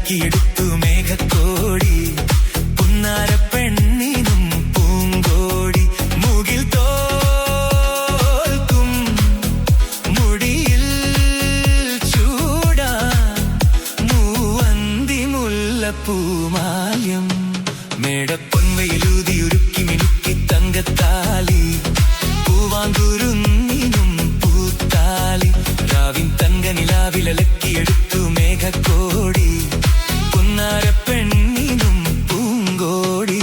അലക്കിയെടുത്തു മേഘക്കോടി പുന്നാര പെണ്ണിനും പൂങ്കോടി മുകിൽ തോൽക്കും മുടിയിൽ ചൂടാ മൂവന്തി മുല്ലപ്പൂമാല്യം മേടപ്പൊൻവയിലൂതിയുരുക്കി മിനുക്കി തങ്കത്താലി പൂവാങ്കുരുന്നിനും പൂത്താലി രാവിൻ തങ്ക നിലാവിലലക്കിയെടുത്തു മേഘക്കോടി പുന്നാര പെണ്ണിനും പൂങ്കോടി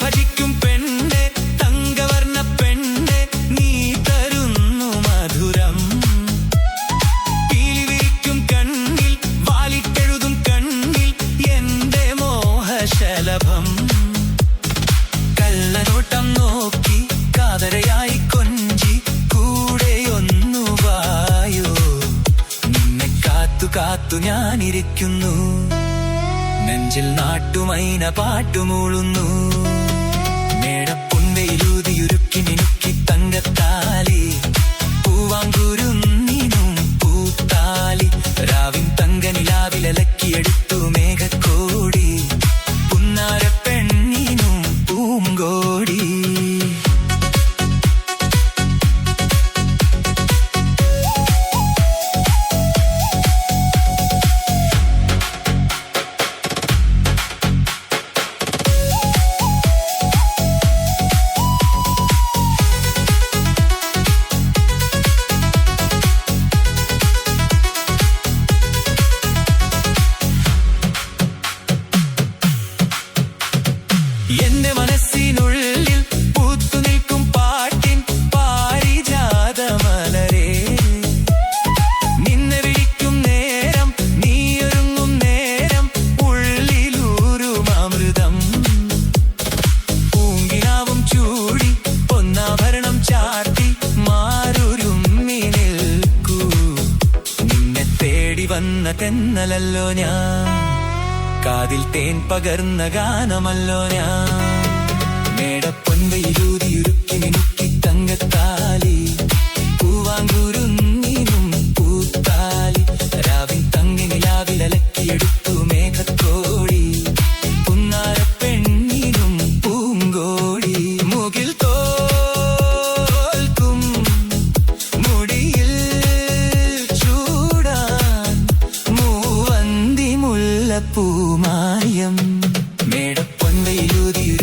ഭജിക്കും പെണ്ണ് തങ്കവർണ്ണ പെണ്ണ് നീ തരുന്നു മധുരം പീലിവിരിക്കും കണ്ണിൽ വാലിട്ടെഴുതും കണ്ണിൽ എന്റെ മോഹശലഭം കള്ളനോട്ടം നോക്കി കാതരയായി കൊഞ്ചി കൂടെയൊന്നു വായോ നിന്നെ കാത്തു കാത്തു ഞാനിരിക്കുന്നു നെഞ്ചിൽ നാട്ടുമൈന പാട്ടുമൂളുന്നു മേടപ്പൊൻവയിലൂതിയുരുക്കി മിനുക്കി തങ്കത്താലി പൂവാങ്കുരുന്നിനും പൂത്താലി രാവിൻ തങ്ക നിലാവിലലക്കിയെടുത്തു മേഘക്കോടി പുന്നാര പെണ്ണിനും പൂങ്കോടി എന്റെ മനസ്സിനുള്ളിൽ പൂത്തുനിൽക്കും പാട്ടിൻ പാരിജാതമലരേ നിന്നെ വിളിക്കും നേരം നീയൊരുങ്ങും നേരം ഉള്ളിലൂരും അമൃതം പൂങ്കിനാവും ചൂടി പൊന്നാഭരണം ചാർത്തി മാറുരുമ്മി നിൽക്കൂ നിന്നെ തേടി വന്ന തെന്നലല്ലോ ഞാൻ കാതിൽ തേൻ പകർന്ന ഗാനമല്ലോ ഞാൻ മേടപ്പൊൻവയിലൂതിയുരുക്കി മിനുക്കി തങ്കത്താലി പൂവാങ്കുരുന്നിനും പൂത്താലി രാവിൻ തങ്ക നിലാവിലലക്കിയെടുത്തു മേഘക്കോടി പുന്നാര പെണ്ണിനും പൂങ്കോടി മുകിൽ തോൽക്കും മുടിയിൽ ചൂടാൻ മൂവന്തി മുല്ലപ്പൂമായം മേടപ്പൊൻവയിലൂതിയുരുക്കി